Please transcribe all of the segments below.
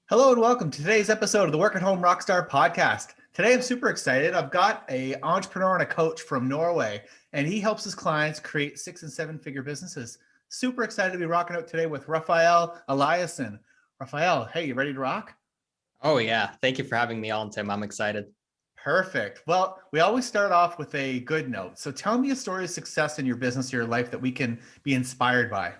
Hello and welcome to today's episode of the Work at Home Rockstar podcast. Today I'm super excited. I've got an entrepreneur and a coach from Norway, and he helps his clients create 6 and 7 figure businesses. Super excited to be rocking out today with Rafael Eliassen. Rafael, hey, you ready to rock? Oh yeah. Thank you for having me on, Tim. I'm excited. Perfect. Well, we always start off with a good note. So tell me a story of success in your business or your life that we can be inspired by.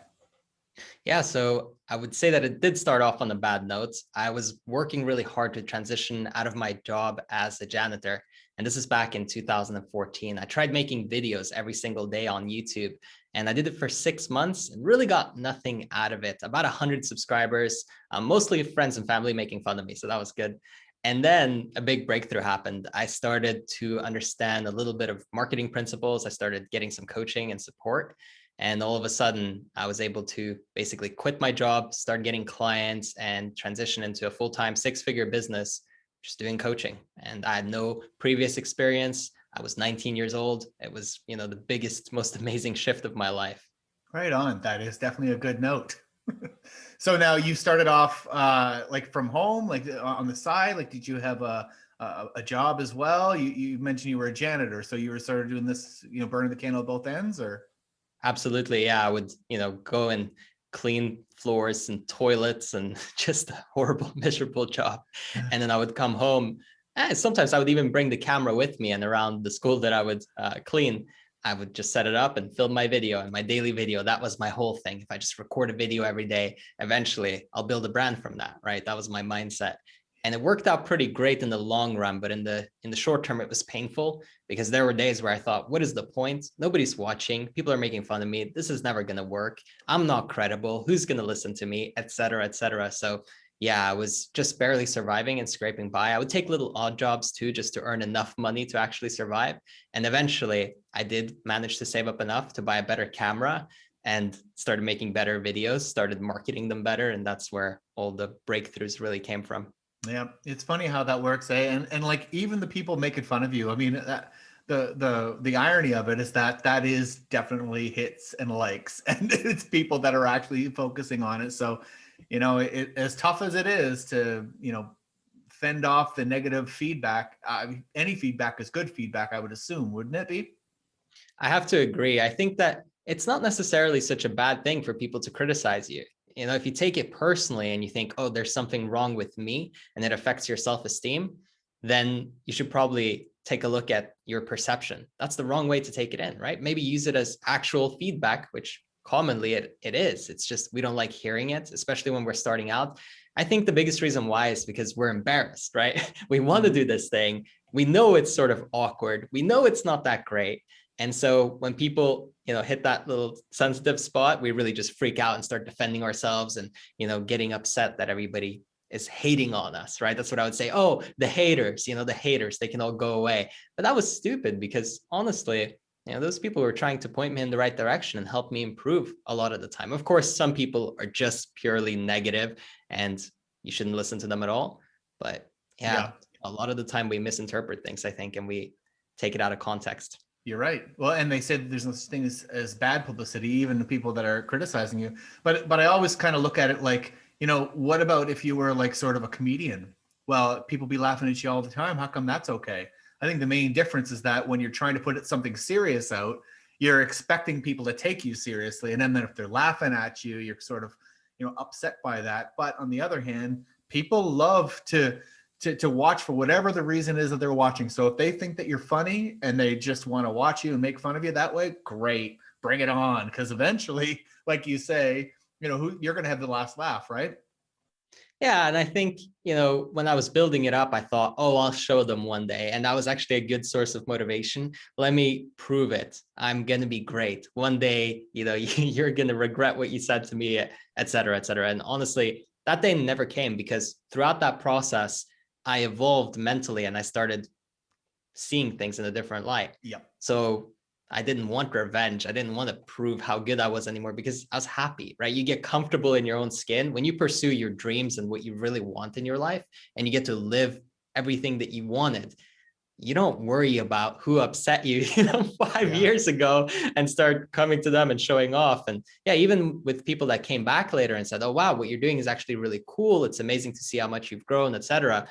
Yeah, so I would say that it did start off on a bad note. I was working really hard to transition out of my job as a janitor. And this is back in 2014. I tried making videos every single day on YouTube, and I did it for 6 months and really got nothing out of it. About 100 subscribers, mostly friends and family making fun of me. So that was good. And then a big breakthrough happened. I started to understand a little bit of marketing principles. I started getting some coaching and support. And all of a sudden, I was able to basically quit my job, start getting clients, and transition into a full-time 6-figure business, just doing coaching. And I had no previous experience. I was 19 years old. It was, the biggest, most amazing shift of my life. Right on. That is definitely a good note. So now you started off like from home, like on the side. Like, did you have a job as well? You mentioned you were a janitor, so you were sort of doing this, burning the candle at both ends, or? Absolutely. Yeah. I would, go and clean floors and toilets and just a horrible, miserable job. And then I would come home. And sometimes I would even bring the camera with me, and around the school that I would clean, I would just set it up and film my video and my daily video. That was my whole thing. If I just record a video every day, eventually I'll build a brand from that, right? That was my mindset. And it worked out pretty great in the long run, but in the short term, it was painful because there were days where I thought, what is the point? Nobody's watching. People are making fun of me. This is never going to work. I'm not credible. Who's going to listen to me, et cetera, et cetera. So yeah, I was just barely surviving and scraping by. I would take little odd jobs too, just to earn enough money to actually survive. And eventually I did manage to save up enough to buy a better camera and started making better videos, started marketing them better. And that's where all the breakthroughs really came from. Yeah, it's funny how that works, eh? And like even the people making fun of you. I mean, the irony of it is that that is definitely hits and likes, and it's people that are actually focusing on it. So, as tough as it is to fend off the negative feedback, any feedback is good feedback, I would assume, wouldn't it be? I have to agree. I think that it's not necessarily such a bad thing for people to criticize you. If you take it personally and you think, oh, there's something wrong with me and it affects your self-esteem, then you should probably take a look at your perception. That's the wrong way to take it in, right? Maybe use it as actual feedback, which commonly it is. It's just we don't like hearing it, especially when we're starting out. I think the biggest reason why is because we're embarrassed, right? We want to do this thing. We know it's sort of awkward. We know it's not that great. And so when people, hit that little sensitive spot, we really just freak out and start defending ourselves and, getting upset that everybody is hating on us, right? That's what I would say. Oh, the haters, the haters, they can all go away. But that was stupid because honestly, those people were trying to point me in the right direction and help me improve a lot of the time. Of course, some people are just purely negative and you shouldn't listen to them at all. But yeah, a lot of the time we misinterpret things, I think, and we take it out of context. You're right. Well, and they said there's no such thing as bad publicity, even the people that are criticizing you. But I always kind of look at it like, what about if you were like sort of a comedian? Well, people be laughing at you all the time. How come that's okay? I think the main difference is that when you're trying to put something serious out, you're expecting people to take you seriously. And then if they're laughing at you, you're sort of, upset by that. But on the other hand, people love to watch for whatever the reason is that they're watching. So if they think that you're funny and they just want to watch you and make fun of you that way, great, bring it on. Because eventually, like you say, you're going to have the last laugh, right? Yeah. And I think, when I was building it up, I thought, oh, I'll show them one day. And that was actually a good source of motivation. Let me prove it. I'm going to be great. One day, you're going to regret what you said to me, et cetera, et cetera. And honestly, that day never came because throughout that process, I evolved mentally and I started seeing things in a different light. Yeah. So I didn't want revenge. I didn't want to prove how good I was anymore because I was happy, right? You get comfortable in your own skin when you pursue your dreams and what you really want in your life, and you get to live everything that you wanted. you don't worry about who upset you, 5 years ago and start coming to them and showing off. And yeah, even with people that came back later and said, oh, wow, what you're doing is actually really cool. It's amazing to see how much you've grown, etc.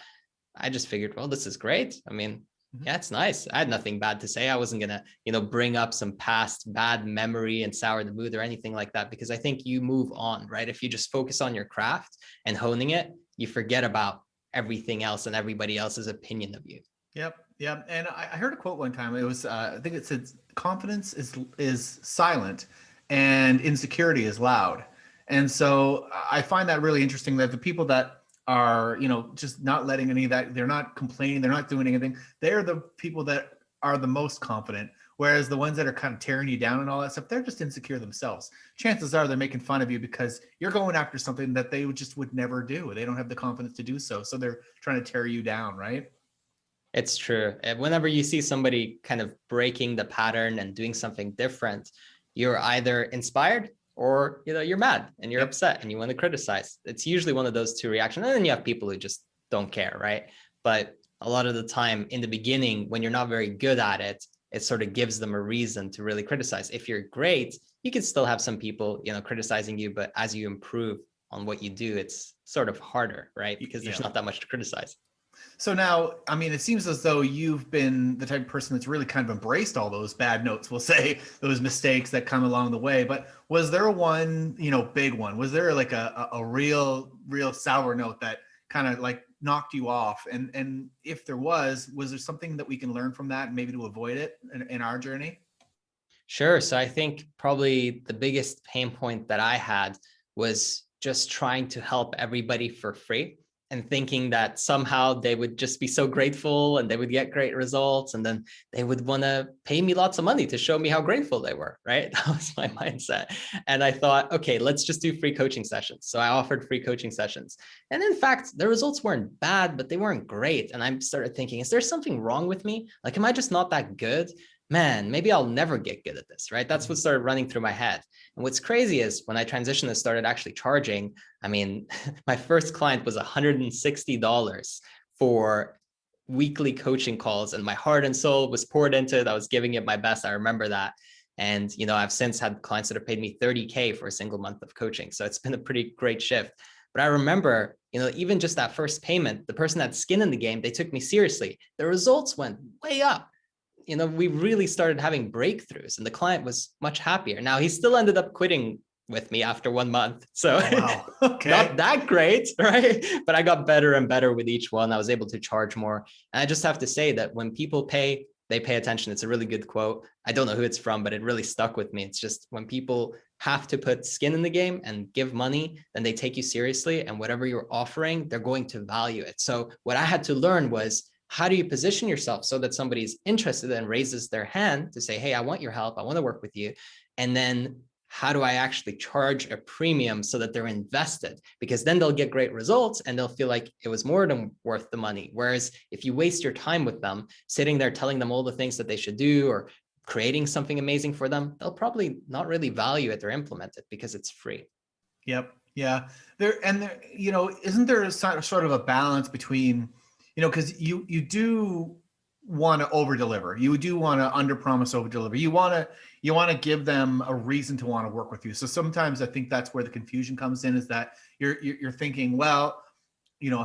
I just figured, well, this is great. I mean, yeah, it's nice. I had nothing bad to say. I wasn't going to, bring up some past bad memory and sour the mood or anything like that, because I think you move on, right? If you just focus on your craft and honing it, you forget about everything else and everybody else's opinion of you. Yep. Yep. And I heard a quote one time. It was, I think it said, confidence is silent and insecurity is loud. And so I find that really interesting, that the people that are, just not letting any of that, they're not complaining, they're not doing anything, they're the people that are the most confident. Whereas the ones that are kind of tearing you down and all that stuff, they're just insecure themselves. Chances are they're making fun of you because you're going after something that they would never do. They don't have the confidence to do so. So they're trying to tear you down, right? It's true. And whenever you see somebody kind of breaking the pattern and doing something different, you're either inspired or you're mad and you're upset and you want to criticize. It's usually one of those two reactions. And then you have people who just don't care, right? But a lot of the time in the beginning, when you're not very good at it, it sort of gives them a reason to really criticize. If you're great, you can still have some people, criticizing you, but as you improve on what you do, it's sort of harder, right? Because there's not that much to criticize. So now, I mean, it seems as though you've been the type of person that's really kind of embraced all those bad notes, we'll say, those mistakes that come along the way. But was there one, big one? Was there like a real sour note that kind of like knocked you off? And if there was there something that we can learn from that and maybe to avoid it in our journey? Sure. So I think probably the biggest pain point that I had was just trying to help everybody for free and thinking that somehow they would just be so grateful and they would get great results. And then they would want to pay me lots of money to show me how grateful they were, right? That was my mindset. And I thought, okay, let's just do free coaching sessions. So I offered free coaching sessions. And in fact, the results weren't bad, but they weren't great. And I started thinking, is there something wrong with me? Like, am I just not that good? Man, maybe I'll never get good at this, right? That's what started running through my head. And what's crazy is when I transitioned and started actually charging, I mean, my first client was $160 for weekly coaching calls, and my heart and soul was poured into it. I was giving it my best. I remember that. And, I've since had clients that have paid me $30K for a single month of coaching. So it's been a pretty great shift. But I remember, even just that first payment, the person had skin in the game, they took me seriously. The results went way up. We really started having breakthroughs and the client was much happier. Now he still ended up quitting with me after 1 month. So wow. Okay. Not that great, right? But I got better and better with each one. I was able to charge more. And I just have to say that when people pay, they pay attention. It's a really good quote. I don't know who it's from, but it really stuck with me. It's just when people have to put skin in the game and give money, then they take you seriously. And whatever you're offering, they're going to value it. So what I had to learn was, how do you position yourself so that somebody's interested and raises their hand to say, hey, I want your help. I want to work with you. And then how do I actually charge a premium so that they're invested? Because then they'll get great results and they'll feel like it was more than worth the money. Whereas if you waste your time with them, sitting there telling them all the things that they should do or creating something amazing for them, they'll probably not really value it or implement it because it's free. Yep. Yeah. Isn't there sort of a balance between, because you do want to over deliver. You do want to under promise, over deliver. You want to give them a reason to want to work with you. So sometimes I think that's where the confusion comes in, is that you're thinking, well,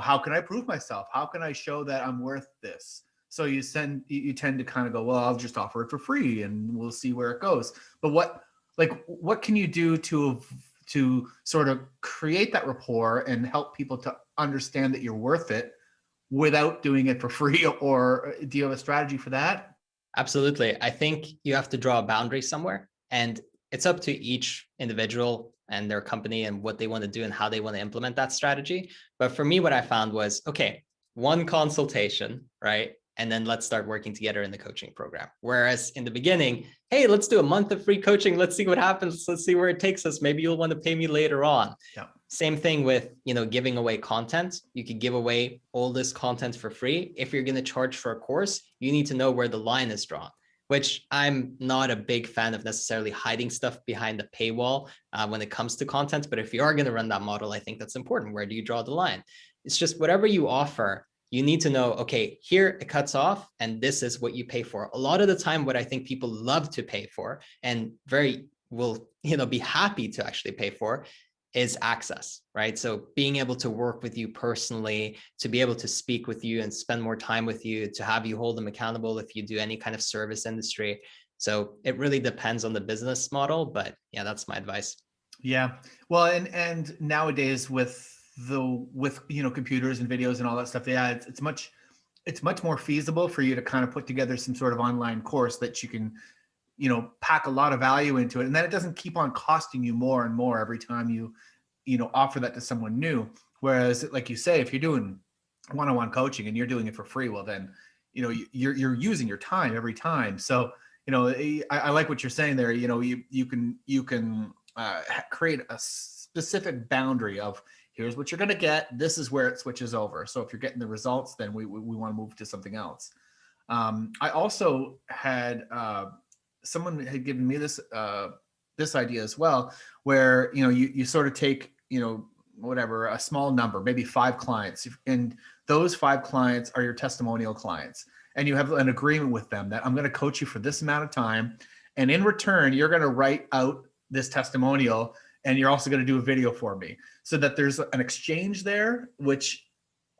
how can I prove myself? How can I show that I'm worth this? So you tend to kind of go, well, I'll just offer it for free and we'll see where it goes. But what can you do to sort of create that rapport and help people to understand that you're worth it without doing it for free? Or do you have a strategy for that? Absolutely. I think you have to draw a boundary somewhere, and it's up to each individual and their company and what they want to do and how they want to implement that strategy. But for me, what I found was, okay, one consultation, right? And then let's start working together in the coaching program. Whereas in the beginning, hey, let's do a month of free coaching. Let's see what happens. Let's see where it takes us. Maybe you'll want to pay me later on. Yeah. Same thing with, giving away content. You could give away all this content for free. If you're going to charge for a course, you need to know where the line is drawn, which I'm not a big fan of necessarily hiding stuff behind the paywall when it comes to content. But if you are going to run that model, I think that's important. Where do you draw the line? It's just whatever you offer, You need to know, okay, here it cuts off and this is what you pay for. A lot of the time, what I think people love to pay for and very will, be happy to actually pay for is access, right? So being able to work with you personally, to be able to speak with you and spend more time with you, to have you hold them accountable if you do any kind of service industry. So it really depends on the business model, but yeah, that's my advice. Yeah. Well, and nowadays with computers and videos and all that stuff, yeah, it's much more feasible for you to kind of put together some sort of online course that you can pack a lot of value into it, and then it doesn't keep on costing you more and more every time you offer that to someone new. Whereas, like you say, if you're doing one-on-one coaching and you're doing it for free, well then you're using your time every time. So I like what you're saying there. You can create a specific boundary of, here's what you're going to get, this is where it switches over. So if you're getting the results, then we want to move to something else. I also had someone had given me this idea as well, where you sort of take whatever, a small number, maybe 5 clients, and those 5 clients are your testimonial clients, and you have an agreement with them that I'm going to coach you for this amount of time, and in return you're going to write out this testimonial, and you're also going to do a video for me, so that there's an exchange there, which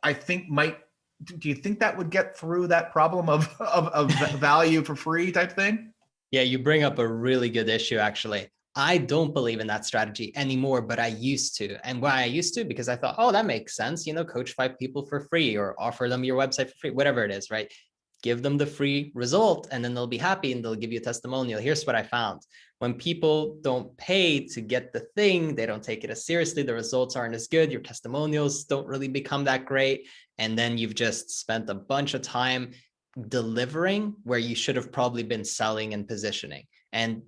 I think might. Do you think that would get through that problem of value for free type thing? Yeah, you bring up a really good issue, actually. I don't believe in that strategy anymore, but I used to. And why I used to, because I thought, oh, that makes sense. Coach 5 people for free or offer them your website for free, whatever it is, right? Give them the free result and then they'll be happy and they'll give you a testimonial. Here's what I found. When people don't pay to get the thing, they don't take it as seriously. The results aren't as good. Your testimonials don't really become that great. And then you've just spent a bunch of time delivering where you should have probably been selling and positioning and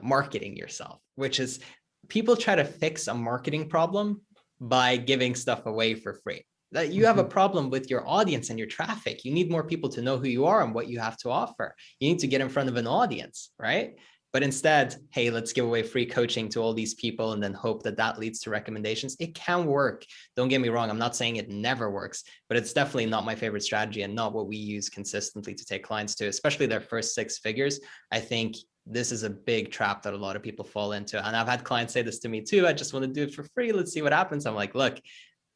marketing yourself, which is, people try to fix a marketing problem by giving stuff away for free. That you have a problem with your audience and your traffic. You need more people to know who you are and what you have to offer. You need to get in front of an audience, right? But instead, hey, let's give away free coaching to all these people and then hope that that leads to recommendations. It can work. Don't get me wrong. I'm not saying it never works, but it's definitely not my favorite strategy and not what we use consistently to take clients to, especially their first 6 figures. I think this is a big trap that a lot of people fall into. And I've had clients say this to me too. I just want to do it for free. Let's see what happens. I'm like, look,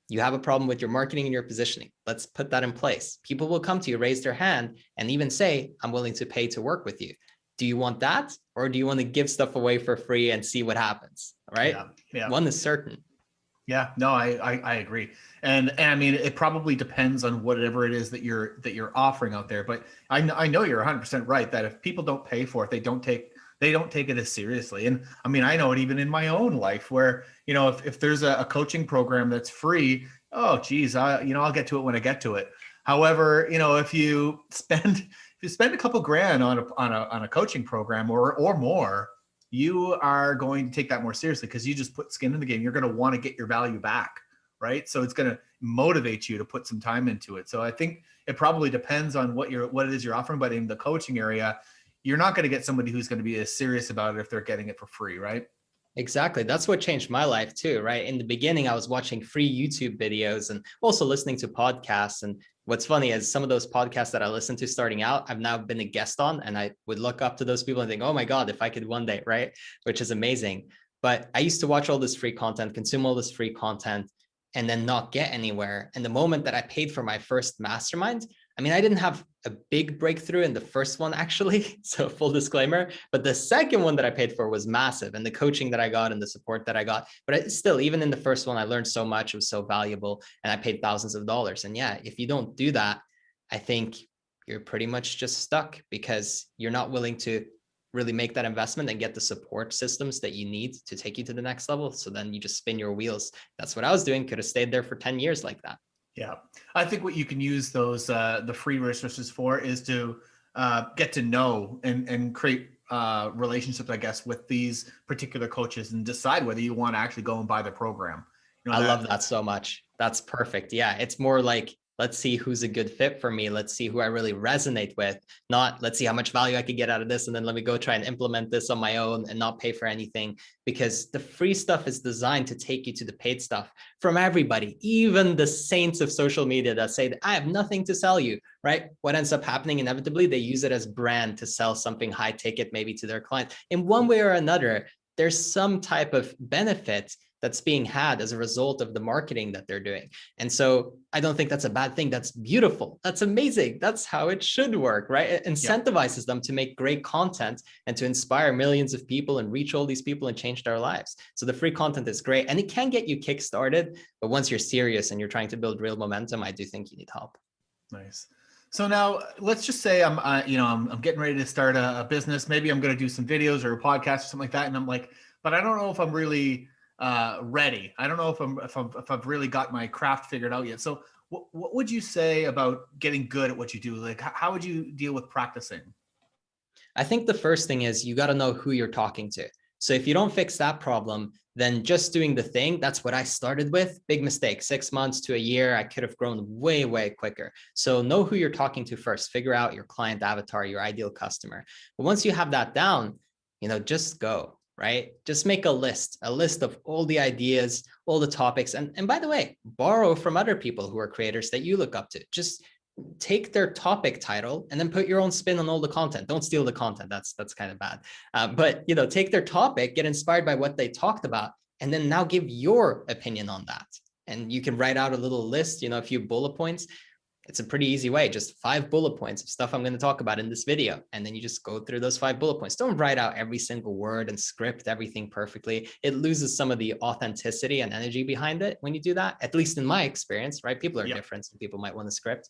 you have a problem with your marketing and your positioning. Let's put that in place. People will come to you, raise their hand, and even say, I'm willing to pay to work with you. Do you want that? Or do you want to give stuff away for free and see what happens? Right? Yeah. One is certain. Yeah, no, I agree. And I mean, it probably depends on whatever it is that you're offering out there. But I know you're 100% right that if people don't pay for it, they don't take it as seriously. And I mean, I know it even in my own life where, if there's a coaching program that's free, oh geez, I'll get to it when I get to it. However, if you spend a couple grand on a coaching program or more, you are going to take that more seriously because you just put skin in the game. You're going to want to get your value back, right? So it's going to motivate you to put some time into it. So I think it probably depends on what it is you're offering, but in the coaching area, you're not going to get somebody who's going to be as serious about it if they're getting it for free, right? Exactly. That's what changed my life too, right? In the beginning, I was watching free YouTube videos and also listening to podcasts. And what's funny is some of those podcasts that I listened to starting out, I've now been a guest on, and I would look up to those people and think, oh my God, if I could one day, right? Which is amazing. But I used to watch all this free content, consume all this free content, and then not get anywhere. And the moment that I paid for my first mastermind, I mean, I didn't have a big breakthrough in the first one, actually. So full disclaimer, but the second one that I paid for was massive, and the coaching that I got and the support that I got. But still, even in the first one, I learned so much. It was so valuable, and I paid thousands of dollars. And yeah, if you don't do that, I think you're pretty much just stuck because you're not willing to really make that investment and get the support systems that you need to take you to the next level. So then you just spin your wheels. That's what I was doing. Could have stayed there for 10 years like that. Yeah, I think what you can use those the free resources for is to get to know and create relationships, I guess, with these particular coaches and decide whether you want to actually go and buy the program. I love that so much. That's perfect. Yeah, it's more like Let's see who's a good fit for me. Let's see who I really resonate with. Not let's see how much value I could get out of this. And then let me go try and implement this on my own and not pay for anything, because the free stuff is designed to take you to the paid stuff from everybody, even the saints of social media that say that I have nothing to sell you, right? What ends up happening inevitably, they use it as brand to sell something high ticket, maybe to their client. In one way or another, there's some type of benefit that's being had as a result of the marketing that they're doing. And so I don't think that's a bad thing. That's beautiful. That's amazing. That's how it should work, right? It incentivizes them to make great content and to inspire millions of people and reach all these people and change their lives. So the free content is great and it can get you kick-started. But once you're serious and you're trying to build real momentum, I do think you need help. Nice. So now let's just say I'm getting ready to start a business. Maybe I'm going to do some videos or a podcast or something like that. And I'm like, but I don't know if I'm really ready. I don't know if I've really got my craft figured out yet. So what would you say about getting good at what you do? Like, how would you deal with practicing? I think the first thing is you got to know who you're talking to. So if you don't fix that problem, then just doing the thing, that's what I started with. Big mistake, 6 months to a year. I could have grown way, way quicker. So know who you're talking to first, figure out your client avatar, your ideal customer. But once you have that down, just go. Right? Just make a list of all the ideas, all the topics. And by the way, borrow from other people who are creators that you look up to. Just take their topic title and then put your own spin on all the content. Don't steal the content. That's kind of bad. But take their topic, get inspired by what they talked about, and then now give your opinion on that. And you can write out a little list, a few bullet points. It's a pretty easy way, just 5 bullet points of stuff I'm going to talk about in this video. And then you just go through those 5 bullet points. Don't write out every single word and script everything perfectly. It loses some of the authenticity and energy behind it when you do that, at least in my experience, right? People are different, so people might want to script.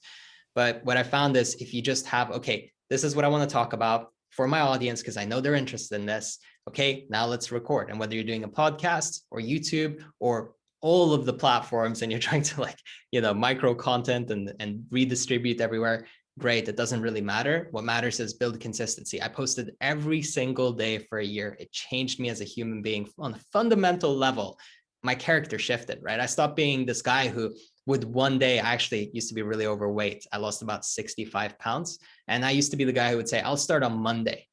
But what I found is if you just have, okay, this is what I want to talk about for my audience, because I know they're interested in this. Okay, now let's record. And whether you're doing a podcast or YouTube or all of the platforms and you're trying to micro content and redistribute everywhere, great. It doesn't really matter. What matters is build consistency. I posted every single day for a year. It changed me as a human being on a fundamental level. My character shifted, right? I stopped being this guy who would one day, I actually used to be really overweight. I lost about 65 pounds. And I used to be the guy who would say, I'll start on Monday.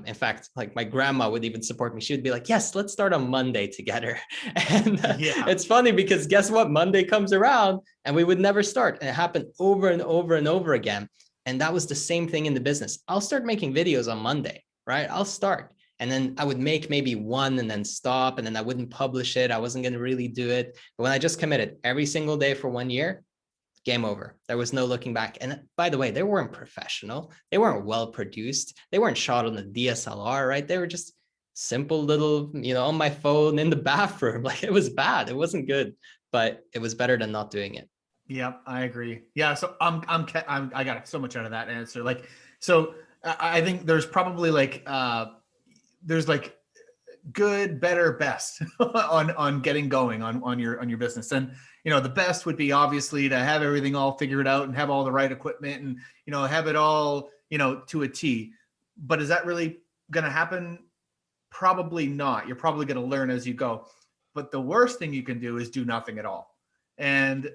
In fact, like my grandma would even support me. She would be like, yes, let's start on Monday together. And it's funny because guess what? Monday comes around and we would never start. And it happened over and over and over again. And that was the same thing in the business. I'll start making videos on Monday, right? I'll start. And then I would make maybe one and then stop, and then I wouldn't publish it. I wasn't going to really do it. But when I just committed every single day for 1 year, game over. There was no looking back. And by the way, they weren't professional. They weren't well produced. They weren't shot on a DSLR, right? They were just simple little, on my phone in the bathroom. Like it was bad. It wasn't good, but it was better than not doing it. Yeah, I agree. Yeah. So I got so much out of that answer. Like, so I think there's probably there's good, better, best on getting going on your business. And the best would be obviously to have everything all figured out and have all the right equipment and have it all to a T. But is that really going to happen? Probably not. You're probably going to learn as you go. But the worst thing you can do is do nothing at all. And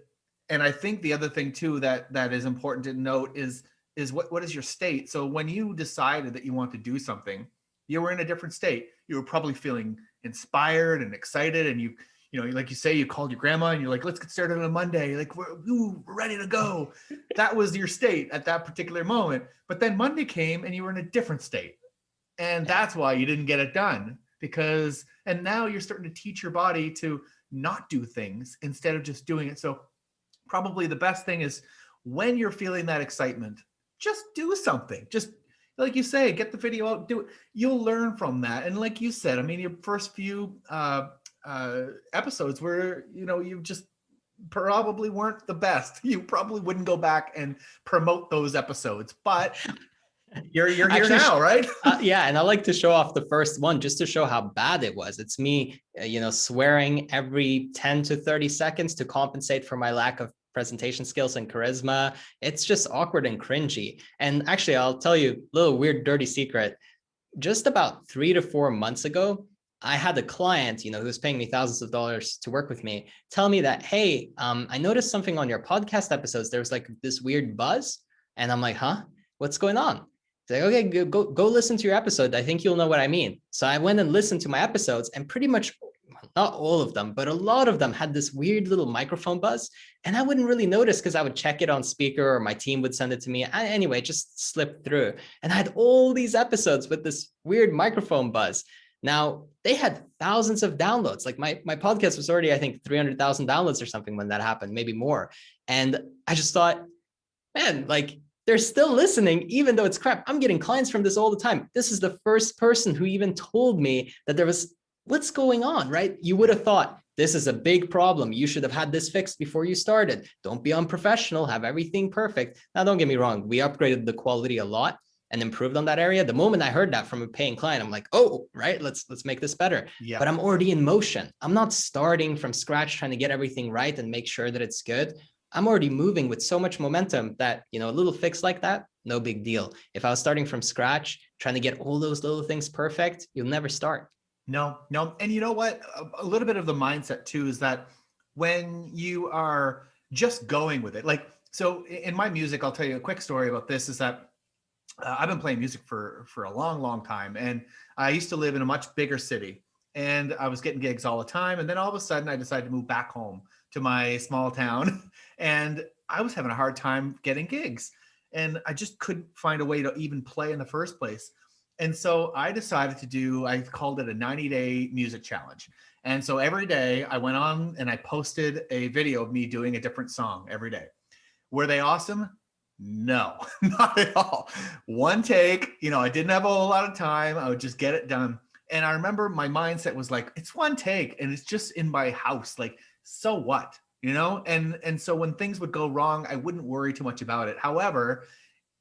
I think the other thing too that is important to note is what is your state? So when you decided that you want to do something, you were in a different state. You were probably feeling inspired and excited. And you like you say, you called your grandma and you're like, let's get started on Monday. Like, we're ready to go. That was your state at that particular moment. But then Monday came and you were in a different state. And that's why you didn't get it done and now you're starting to teach your body to not do things instead of just doing it. So probably the best thing is when you're feeling that excitement, just do something. Just like you say, get the video out, do it. You'll learn from that. And like you said, I mean, your first few episodes where, you just probably weren't the best. You probably wouldn't go back and promote those episodes, but you're here actually, now, right? Yeah. And I like to show off the first one just to show how bad it was. It's me, swearing every 10 to 30 seconds to compensate for my lack of presentation skills and charisma. It's just awkward and cringy. And actually, I'll tell you a little weird, dirty secret. Just about 3 to 4 months ago, I had a client, who was paying me thousands of dollars to work with me, tell me that, hey, I noticed something on your podcast episodes. There was like this weird buzz. And I'm like, huh? What's going on? He's like, okay, go listen to your episode. I think you'll know what I mean. So I went and listened to my episodes, and pretty much, not all of them, but a lot of them had this weird little microphone buzz. And I wouldn't really notice because I would check it on speaker, or my team would send it to me. Anyway, it just slipped through. And I had all these episodes with this weird microphone buzz. Now, they had thousands of downloads. Like my podcast was already, I think, 300,000 downloads or something when that happened, maybe more. And I just thought, man, like, they're still listening, even though it's crap. I'm getting clients from this all the time. This is the first person who even told me that there was, what's going on, right? You would have thought, this is a big problem. You should have had this fixed before you started. Don't be unprofessional, have everything perfect. Now, don't get me wrong. We upgraded the quality a lot and improved on that area. The moment I heard that from a paying client, I'm like, oh, right, let's make this better. Yeah. But I'm already in motion. I'm not starting from scratch trying to get everything right and make sure that it's good. I'm already moving with so much momentum that, a little fix like that, no big deal. If I was starting from scratch, trying to get all those little things perfect, you'll never start. No. And you know what? A little bit of the mindset too is that when you are just going with it, like, so in my music, I'll tell you a quick story about this, is that I've been playing music for a long, long time. And I used to live in a much bigger city, and I was getting gigs all the time. And then all of a sudden I decided to move back home to my small town, and I was having a hard time getting gigs, and I just couldn't find a way to even play in the first place. And so I decided to I called it a 90-day music challenge. And so every day I went on and I posted a video of me doing a different song every day. Were they awesome? No, not at all. One take, I didn't have a whole lot of time. I would just get it done. And I remember my mindset was like, it's one take and it's just in my house. Like, so what, And so when things would go wrong, I wouldn't worry too much about it. However,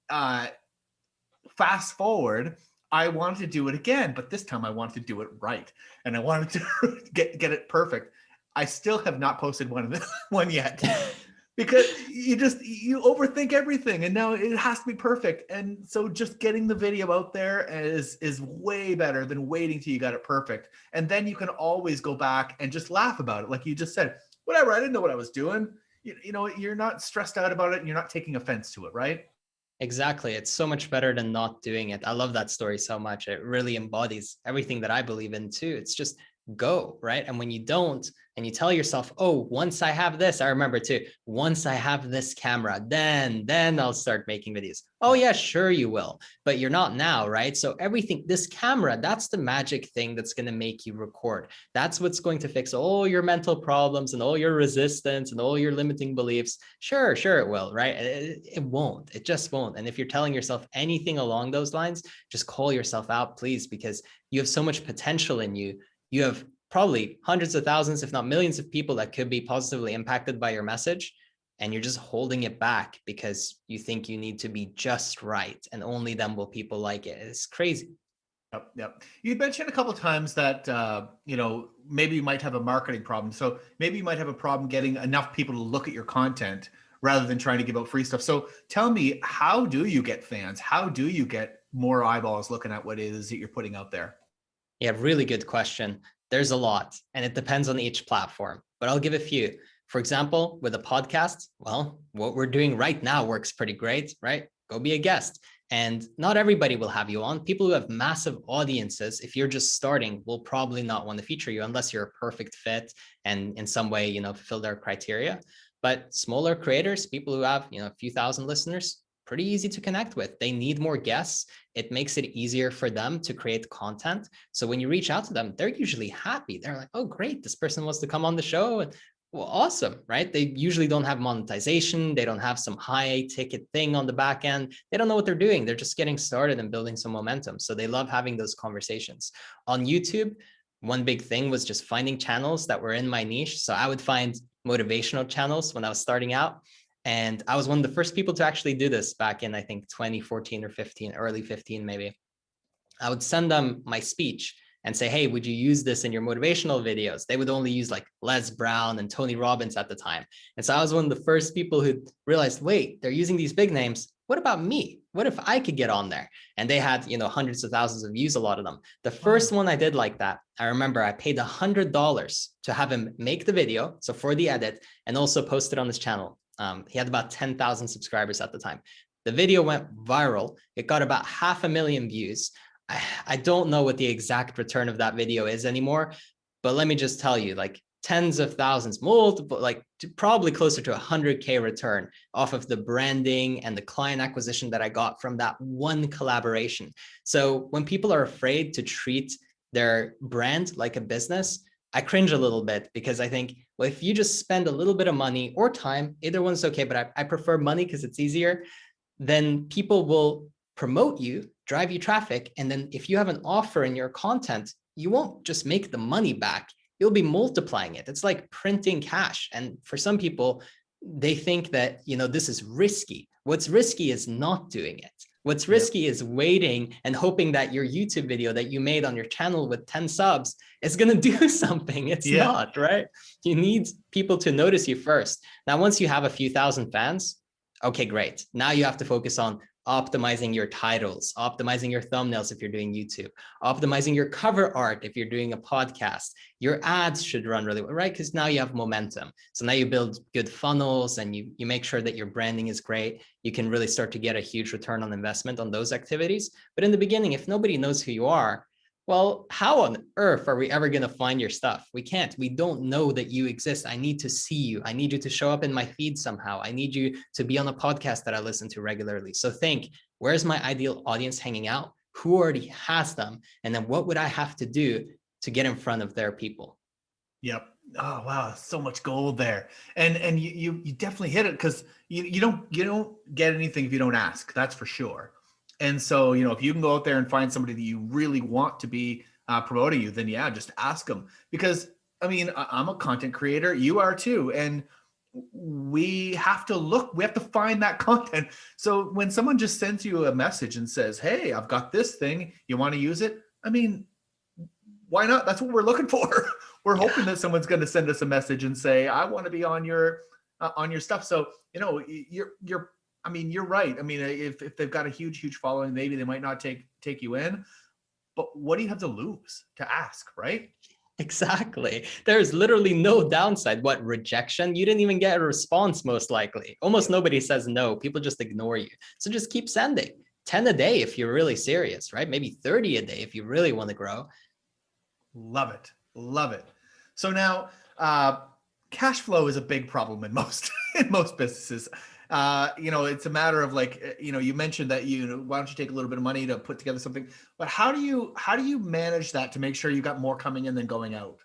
fast forward, I wanted to do it again, but this time I wanted to do it right. And I wanted to get it perfect. I still have not posted one yet. Because you overthink everything, and now it has to be perfect. And so just getting the video out there is way better than waiting till you got it perfect. And then you can always go back and just laugh about it. Like you just said, whatever, I didn't know what I was doing. You're not stressed out about it, and you're not taking offense to it, right? Exactly. It's so much better than not doing it. I love that story so much. It really embodies everything that I believe in too. It's just go, right? And when you don't, and you tell yourself, oh, once I have this, I remember too, once I have this camera, then I'll start making videos. Oh yeah, sure you will, but you're not now, right? So everything, this camera, that's the magic thing that's going to make you record. That's what's going to fix all your mental problems and all your resistance and all your limiting beliefs. Sure it will, right? It won't, it just won't. And if you're telling yourself anything along those lines, just call yourself out, please, because you have so much potential in you. You have probably hundreds of thousands, if not millions of people that could be positively impacted by your message. And you're just holding it back because you think you need to be just right. And only then will people like it. It's crazy. Yep. You mentioned a couple of times that, maybe you might have a marketing problem. So maybe you might have a problem getting enough people to look at your content rather than trying to give out free stuff. So tell me, how do you get fans? How do you get more eyeballs looking at what it is that you're putting out there? Yeah, really good question. There's a lot, and it depends on each platform, but I'll give a few. For example, with a podcast, well, what we're doing right now works pretty great, right? Go be a guest. And not everybody will have you on. People who have massive audiences, if you're just starting, will probably not want to feature you unless you're a perfect fit and in some way, fulfill their criteria. But smaller creators, people who have, a few thousand listeners, pretty easy to connect with. They need more guests. It makes it easier for them to create content. So when you reach out to them, they're usually happy. They're like, oh, great, this person wants to come on the show. And well, awesome, right? They usually don't have monetization. They don't have some high ticket thing on the back end. They don't know what they're doing. They're just getting started and building some momentum. So they love having those conversations. On YouTube, one big thing was just finding channels that were in my niche. So I would find motivational channels when I was starting out. And I was one of the first people to actually do this back in, I think, 2014 or 15, early 15, maybe. I would send them my speech and say, hey, would you use this in your motivational videos? They would only use like Les Brown and Tony Robbins at the time. And so I was one of the first people who realized, wait, they're using these big names. what about me? What if I could get on there? And they had, hundreds of thousands of views, a lot of them. The first Wow. one I did like that, I remember I paid $100 to have him make the video, so for the edit, and also post it on his channel. He had about 10,000 subscribers at the time. The video went viral. It got about 500,000 views. I don't know what the exact return of that video is anymore, but let me just tell you, like, tens of thousands, multiple, like probably closer to 100K return off of the branding and the client acquisition that I got from that one collaboration. So when people are afraid to treat their brand like a business, I cringe a little bit, because I think, well, if you just spend a little bit of money or time, either one's okay, but I prefer money because it's easier, then people will promote you, drive you traffic. And then if you have an offer in your content, you won't just make the money back, you'll be multiplying it. It's like printing cash. And for some people, they think that, this is risky. What's risky is not doing it. What's risky is waiting and hoping that your YouTube video that you made on your channel with 10 subs is going to do something. It's not, right? You need people to notice you first. Now, once you have a few thousand fans, okay, great. Now you have to focus on optimizing your titles, optimizing your thumbnails if you're doing YouTube, optimizing your cover art if you're doing a podcast. Your ads should run really well, right? Because now you have momentum. So now you build good funnels and you make sure that your branding is great. You can really start to get a huge return on investment on those activities. But in the beginning, if nobody knows who you are, well, how on earth are we ever going to find your stuff? We can't. We don't know that you exist. I need to see you. I need you to show up in my feed somehow. I need you to be on a podcast that I listen to regularly. So think, where's my ideal audience hanging out? Who already has them? And then what would I have to do to get in front of their people? Yep. Oh wow, so much gold there. And you definitely hit it, because you don't get anything if you don't ask. That's for sure. And so, if you can go out there and find somebody that you really want to be promoting you, then yeah, just ask them. Because I mean, I'm a content creator, you are too, and we have to find that content. So when someone just sends you a message and says, "Hey, I've got this thing, you want to use it?" I mean, why not? That's what we're looking for. We're hoping that someone's going to send us a message and say, "I want to be on your stuff." So you're right. I mean, if they've got a huge following, maybe they might not take you in. But what do you have to lose to ask, right? Exactly. There's literally no downside. What, rejection? You didn't even get a response, most likely. Almost nobody says no. People just ignore you. So just keep sending. 10 a day if you're really serious, right? Maybe 30 a day if you really want to grow. Love it. Love it. So now, cash flow is a big problem in most in most businesses. It's a matter of like, you mentioned that why don't you take a little bit of money to put together something, but how do you manage that to make sure you got more coming in than going out?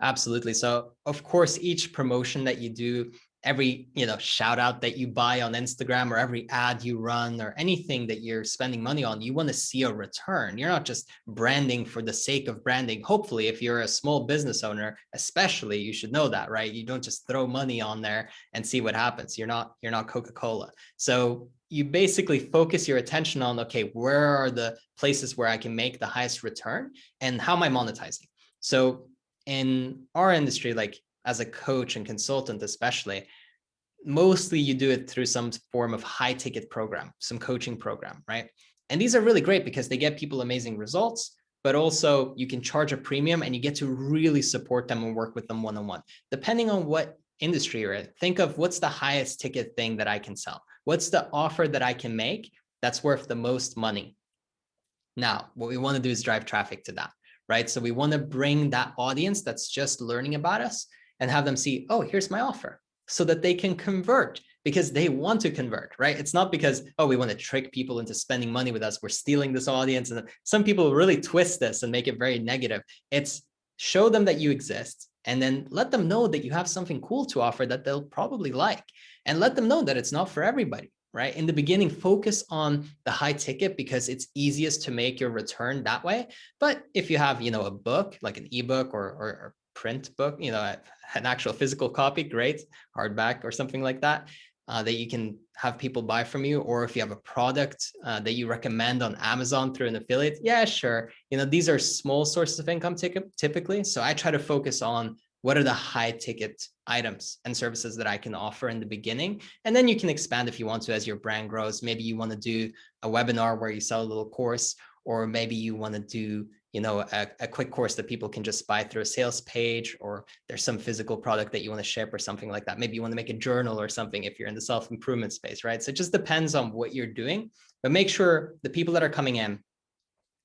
Absolutely. So of course, each promotion that you do, every, shout out that you buy on Instagram, or every ad you run, or anything that you're spending money on, you want to see a return. You're not just branding for the sake of branding. Hopefully, if you're a small business owner, especially, you should know that, right? You don't just throw money on there and see what happens. You're not Coca-Cola. So you basically focus your attention on, okay, where are the places where I can make the highest return, and how am I monetizing? So in our industry, like as a coach and consultant, especially, mostly you do it through some form of high ticket program, some coaching program, right? And these are really great because they get people amazing results, but also you can charge a premium and you get to really support them and work with them one-on-one. Depending on what industry you're in, think of what's the highest ticket thing that I can sell? What's the offer that I can make that's worth the most money? Now, what we want to do is drive traffic to that, right? So we want to bring that audience that's just learning about us and have them see, oh, here's my offer, so that they can convert because they want to convert, right? It's not because, oh, we want to trick people into spending money with us. We're stealing this audience. And some people really twist this and make it very negative. It's show them that you exist, and then let them know that you have something cool to offer that they'll probably like, and let them know that it's not for everybody. Right? In the beginning, focus on the high ticket because it's easiest to make your return that way. But if you have, a book, like an ebook or print book, an actual physical copy, great, hardback or something like that, that you can have people buy from you. Or if you have a product that you recommend on Amazon through an affiliate, yeah, sure. These are small sources of income typically. So I try to focus on what are the high ticket items and services that I can offer in the beginning? And then you can expand if you want to as your brand grows. Maybe you want to do a webinar where you sell a little course, or maybe you want to do, a quick course that people can just buy through a sales page, or there's some physical product that you want to ship or something like that. Maybe you want to make a journal or something if you're in the self-improvement space, right? So it just depends on what you're doing, but make sure the people that are coming in,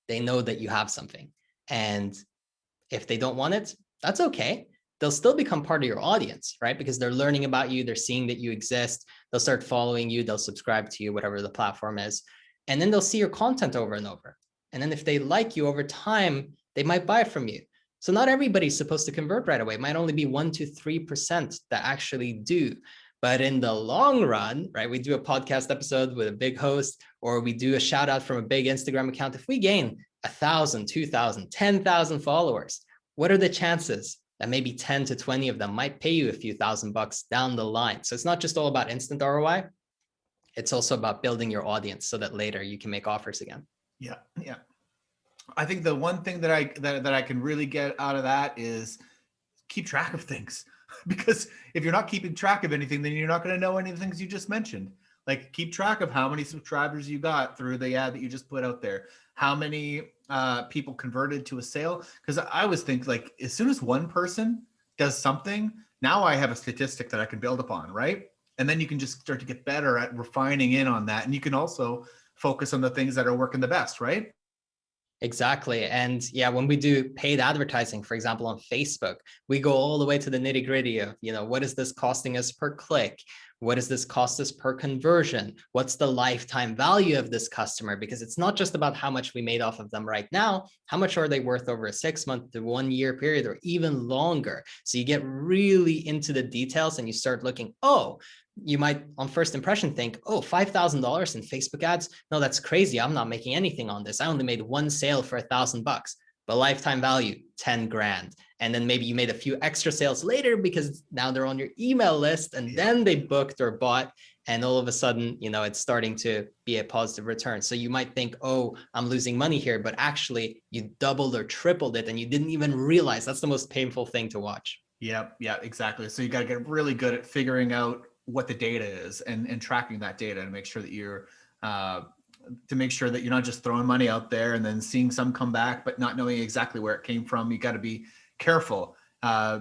they know that you have something. And if they don't want it, that's okay. They'll still become part of your audience, right? Because they're learning about you, they're seeing that you exist, they'll start following you, they'll subscribe to you, whatever the platform is, and then they'll see your content over and over. And then if they like you over time, they might buy from you. So not everybody's supposed to convert right away. It might only be 1 to 3% that actually do. But in the long run, right, we do a podcast episode with a big host, or we do a shout out from a big Instagram account. If we gain 1,000, 2,000, 10,000 followers, what are the chances that maybe 10 to 20 of them might pay you a few $1,000 down the line? So it's not just all about instant ROI. It's also about building your audience so that later you can make offers again. Yeah. Yeah. I think the one thing that I can really get out of that is keep track of things, because if you're not keeping track of anything, then you're not going to know any of the things you just mentioned. Like, keep track of how many subscribers you got through the ad that you just put out there, how many people converted to a sale. Because I always think, like, as soon as one person does something, now I have a statistic that I can build upon, right? And then you can just start to get better at refining in on that. And you can also focus on the things that are working the best, right? Exactly. And yeah, when we do paid advertising, for example, on Facebook, we go all the way to the nitty gritty of, what is this costing us per click? What does this cost us per conversion? What's the lifetime value of this customer? Because it's not just about how much we made off of them right now. How much are they worth over a 6-month to 1 year period, or even longer? So you get really into the details and you start looking, you might on first impression think, $5,000 in Facebook ads. No, that's crazy. I'm not making anything on this. I only made one sale for $1,000, but lifetime value, 10 grand. And then maybe you made a few extra sales later because now they're on your email list, and then they booked or bought. And all of a sudden, it's starting to be a positive return. So you might think, I'm losing money here, but actually you doubled or tripled it and you didn't even realize. That's the most painful thing to watch. Yeah, exactly. So you got to get really good at figuring out what the data is and tracking that data to make sure that you're not just throwing money out there and then seeing some come back, but not knowing exactly where it came from. You got to be careful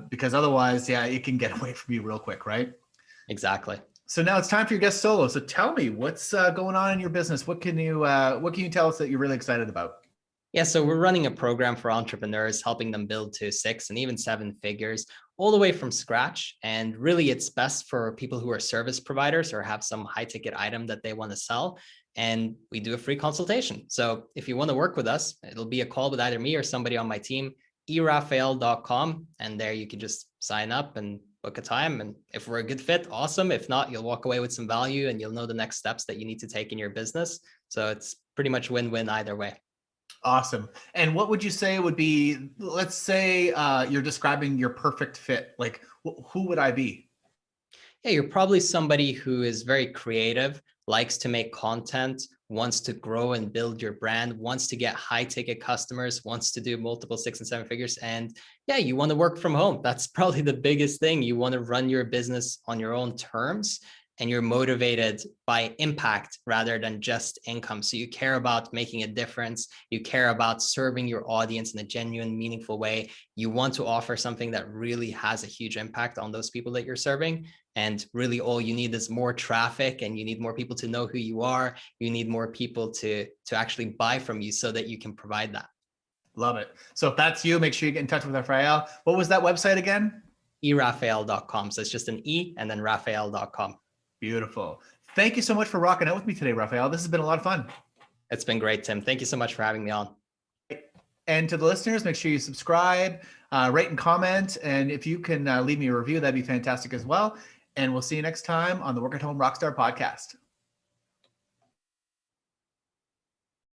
because otherwise, it can get away from you real quick, right? Exactly. So now it's time for your guest solo. So tell me, what's going on in your business? What can you tell us that you're really excited about? Yeah, so we're running a program for entrepreneurs, helping them build to 6 and even 7 figures all the way from scratch. And really, it's best for people who are service providers or have some high ticket item that they want to sell. And we do a free consultation. So if you want to work with us, it'll be a call with either me or somebody on my team, erafael.com. And there you can just sign up and book a time. And if we're a good fit, awesome. If not, you'll walk away with some value and you'll know the next steps that you need to take in your business. So it's pretty much win-win either way. Awesome. And what would you say would be, let's say you're describing your perfect fit. Like, who would I be? Yeah, you're probably somebody who is very creative, likes to make content, wants to grow and build your brand, wants to get high ticket customers, wants to do multiple 6 and 7 figures. And you want to work from home. That's probably the biggest thing. You want to run your business on your own terms. And you're motivated by impact rather than just income. So you care about making a difference. You care about serving your audience in a genuine, meaningful way. You want to offer something that really has a huge impact on those people that you're serving. And really all you need is more traffic, and you need more people to know who you are. You need more people to actually buy from you so that you can provide that. Love it. So if that's you, make sure you get in touch with Rafael. What was that website again? erafael.com. So it's just an E and then rafael.com. Beautiful. Thank you so much for rocking out with me today, Rafael. This has been a lot of fun. It's been great, Tim. Thank you so much for having me on. And to the listeners, make sure you subscribe, rate and comment. And if you can leave me a review, that'd be fantastic as well. And we'll see you next time on the Work at Home Rockstar podcast.